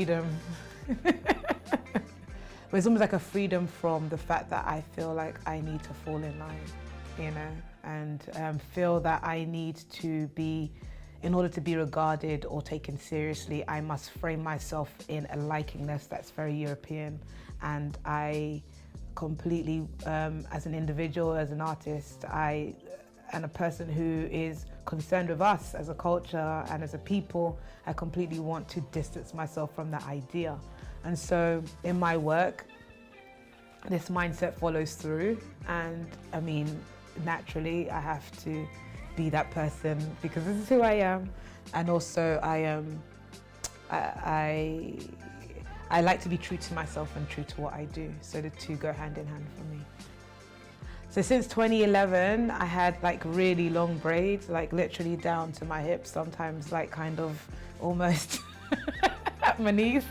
freedom. But it's almost like a freedom from the fact that I feel like I need to fall in line, you know, and feel that I need to be, in order to be regarded or taken seriously, I must frame myself in a likeness that's very European. And I completely, as an individual, as an artist, and a person who is concerned with us as a culture and as a people, I completely want to distance myself from that idea. And so in my work, this mindset follows through. And I mean, naturally, I have to be that person because this is who I am. And also I like to be true to myself and true to what I do. So the two go hand in hand for me. So since 2011, I had like really long braids, like literally down to my hips, sometimes like kind of almost at my knees.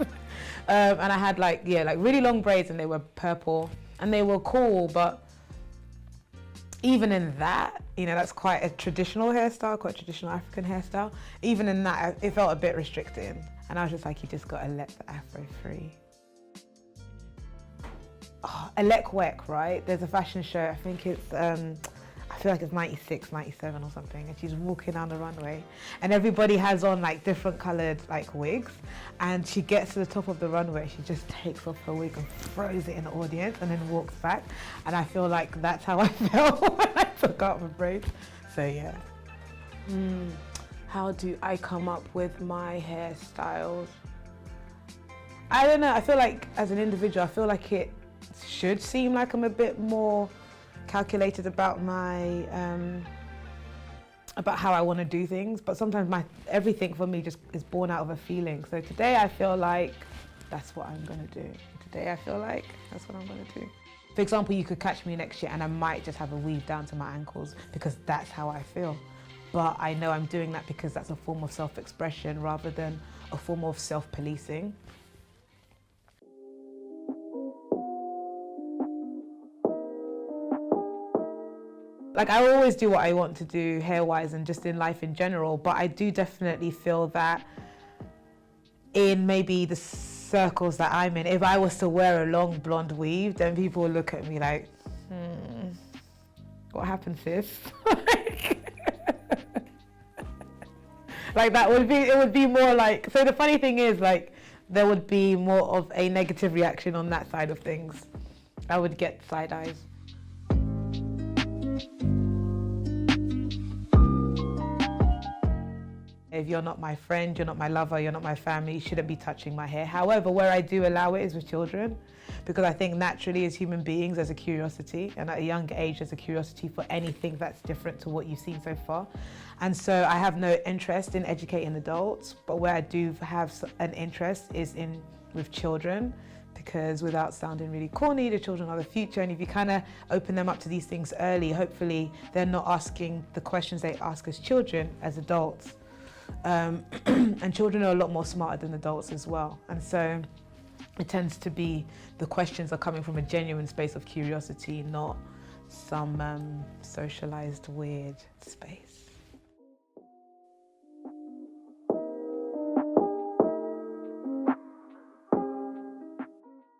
And I had like really long braids, and they were purple and they were cool, but even in that, you know, that's quite a traditional hairstyle, quite a traditional African hairstyle. Even in that, it felt a bit restricting. And I was just like, you just gotta let the afro free. Oh, Elek Wek, right? There's a fashion show, I think it's, I feel like it's 96, 97 or something, and she's walking down the runway and everybody has on like different colored like wigs, and she gets to the top of the runway, she just takes off her wig and throws it in the audience and then walks back. And I feel like that's how I felt when I took out my braids. So yeah. How do I come up with my hairstyles? I don't know, I feel like as an individual, I feel like it should seem like I'm a bit more calculated about my about how I want to do things, but sometimes everything for me just is born out of a feeling. So today I feel like that's what I'm going to do. Today I feel like that's what I'm going to do. For example, you could catch me next year and I might just have a weave down to my ankles because that's how I feel. But I know I'm doing that because that's a form of self-expression rather than a form of self-policing. Like, I always do what I want to do hair-wise and just in life in general, but I do definitely feel that in maybe the circles that I'm in, if I was to wear a long blonde weave, then people would look at me like, what happened, sis? Like that it would be more like, so the funny thing is, like, there would be more of a negative reaction on that side of things. I would get side eyes. If you're not my friend, you're not my lover, you're not my family, you shouldn't be touching my hair. However, where I do allow it is with children, because I think naturally as human beings there's a curiosity, and at a young age there's a curiosity for anything that's different to what you've seen so far. And so I have no interest in educating adults, but where I do have an interest is with children, because without sounding really corny, the children are the future, and if you kind of open them up to these things early, hopefully they're not asking the questions they ask as children as adults. And children are a lot more smarter than adults as well. And so it tends to be, the questions are coming from a genuine space of curiosity, not some socialized weird space.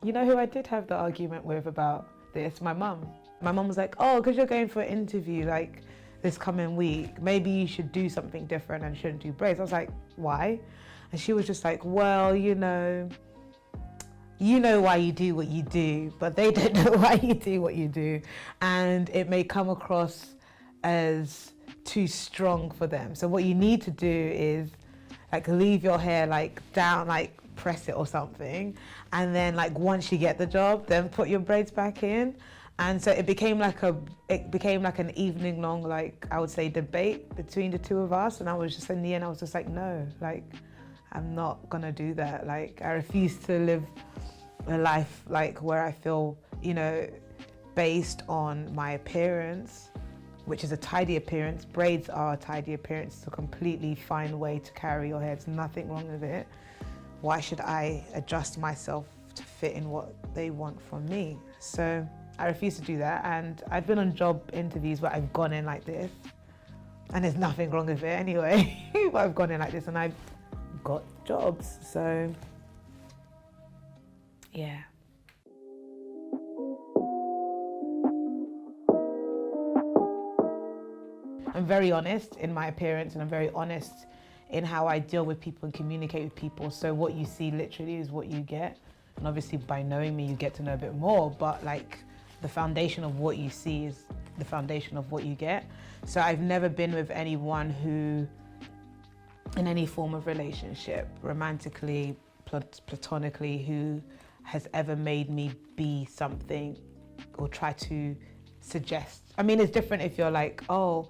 You know who I did have the argument with about this? My mum. My mum was like, oh, because you're going for an interview, like, this coming week, maybe you should do something different and shouldn't do braids. I was like, why? And she was just like, well, you know why you do what you do, but they don't know why you do what you do. And it may come across as too strong for them. So what you need to do is like leave your hair like down, like press it or something. And then like once you get the job, then put your braids back in. And so it became like an evening long, like I would say, debate between the two of us. And I was just, in the end, I was just like, no, like, I'm not gonna do that. Like, I refuse to live a life like where I feel, you know, based on my appearance, which is a tidy appearance. Braids are a tidy appearance. It's a completely fine way to carry your hair. There's nothing wrong with it. Why should I adjust myself to fit in what they want from me? So I refuse to do that, and I've been on job interviews where I've gone in like this, and there's nothing wrong with it anyway, but I've gone in like this and I've got jobs, so Yeah. I'm very honest in my appearance, and I'm very honest in how I deal with people and communicate with people. So what you see literally is what you get. And obviously by knowing me, you get to know a bit more, but like the foundation of what you see is the foundation of what you get. So I've never been with anyone who, in any form of relationship, romantically, platonically, who has ever made me be something or try to suggest. I mean, it's different if you're like, oh,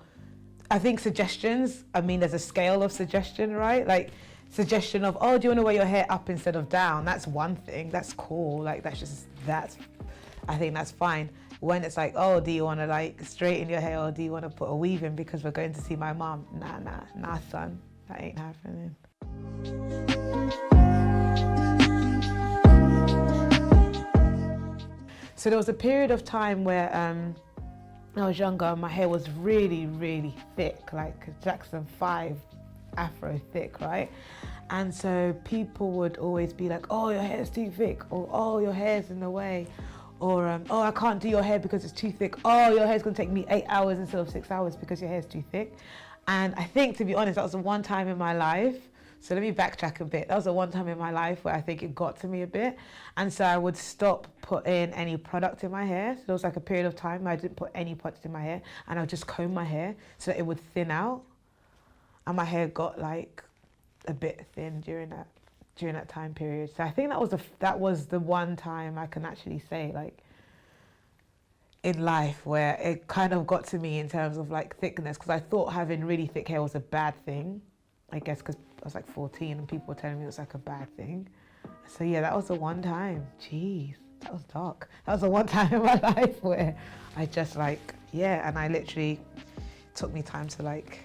I think suggestions, I mean, there's a scale of suggestion, right? Like suggestion of, oh, do you want to wear your hair up instead of down? That's one thing, that's cool. Like I think that's fine. When it's like, oh, do you want to like straighten your hair, or do you want to put a weave in because we're going to see my mom? Nah, son, that ain't happening. So there was a period of time where when I was younger, my hair was really, really thick, like Jackson 5 afro thick, right? And so people would always be like, oh, your hair's too thick, or oh, your hair's in the way, or oh, I can't do your hair because it's too thick. Oh, your hair's gonna take me 8 hours instead of 6 hours because your hair's too thick. And I think, to be honest, that was the one time in my life. So let me backtrack a bit. That was the one time in my life where I think it got to me a bit. And so I would stop putting any product in my hair. So there was like a period of time I didn't put any product in my hair, and I would just comb my hair so that it would thin out. And my hair got like a bit thin during that time period. So I think that was the one time I can actually say, like, in life where it kind of got to me in terms of like thickness, because I thought having really thick hair was a bad thing, I guess, because I was like 14 and people were telling me it was like a bad thing. So yeah, that was the one time. Jeez, that was dark. That was the one time in my life where I just like, yeah, and I literally took me time to like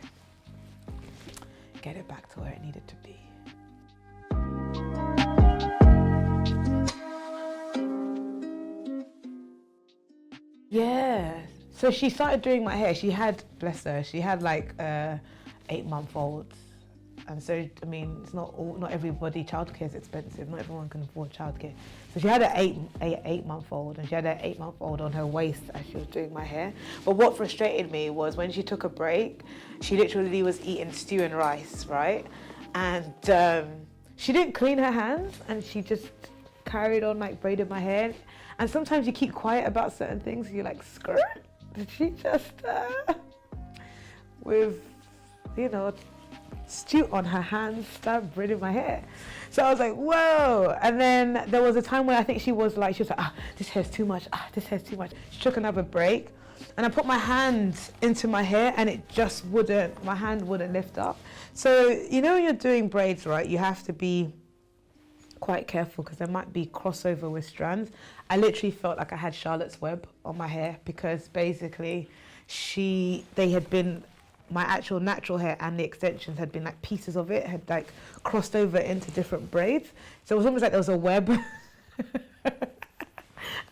get it back to where it needed to be. Yeah, so she started doing my hair. She had, bless her, she had like 8-month-old. And so, I mean, it's not everybody, childcare is expensive. Not everyone can afford childcare. So she had an eight-month-old, and she had an 8-month-old on her waist as she was doing my hair. But what frustrated me was when she took a break, she literally was eating stew and rice, right? And she didn't clean her hands, and she just carried on like braiding my hair. And sometimes you keep quiet about certain things, you're like, skirt? Did she just, with, you know, stew on her hands, start braiding my hair? So I was like, whoa. And then there was a time where I think she was like, this hair's too much, this hair's too much. She took another break, and I put my hand into my hair, and it just my hand wouldn't lift up. So, you know, when you're doing braids, right, you have to be quite careful because there might be crossover with strands. I literally felt like I had Charlotte's Web on my hair, because basically they had been, my actual natural hair and the extensions had been like pieces of it had like crossed over into different braids. So it was almost like there was a web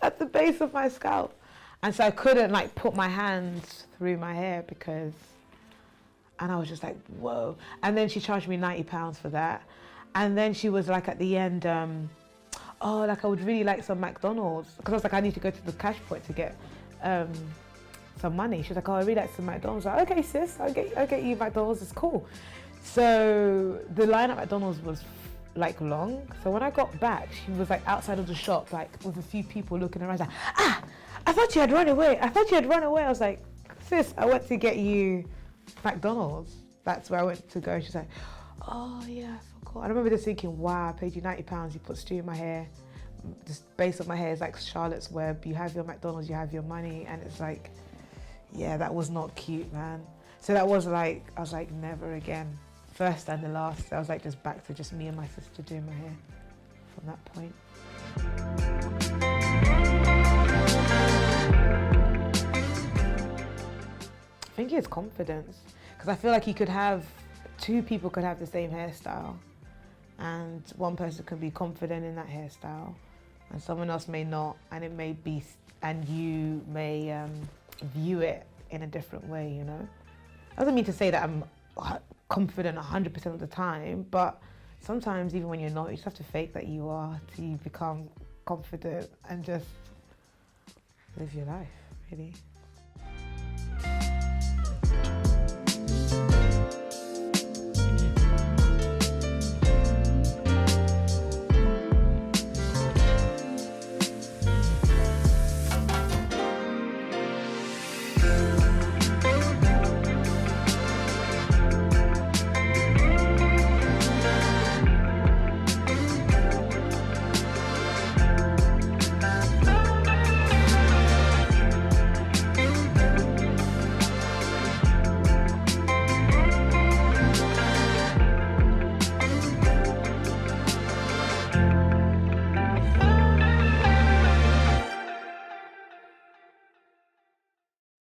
at the base of my scalp. And so I couldn't like put my hands through my hair and I was just like, whoa. And then she charged me £90 for that. And then she was like at the end, oh, like I would really like some McDonald's, because I was like, I need to go to the cash point to get some money. She was like, oh, I really like some McDonald's. I was like, okay, sis, I'll get you McDonald's, it's cool. So the line at McDonald's was like long. So when I got back, she was like outside of the shop, like with a few people looking around, like, I thought you had run away. I was like, sis, I went to get you McDonald's. That's where I went to go. She's like, oh yeah, I forgot. I remember just thinking, wow, I paid you £90, you put stew in my hair. The base of my hair is like Charlotte's Web. You have your McDonald's, you have your money. And it's like, yeah, that was not cute, man. So that was like, I was like, never again. First and the last. I was like, just back to just me and my sister doing my hair from that point. I think it's confidence, because I feel like two people could have the same hairstyle, and one person could be confident in that hairstyle and someone else may not, and it may be, and you may view it in a different way, you know? Doesn't mean to say that I'm confident 100% of the time, but sometimes even when you're not, you just have to fake that you are till you become confident and just live your life, really.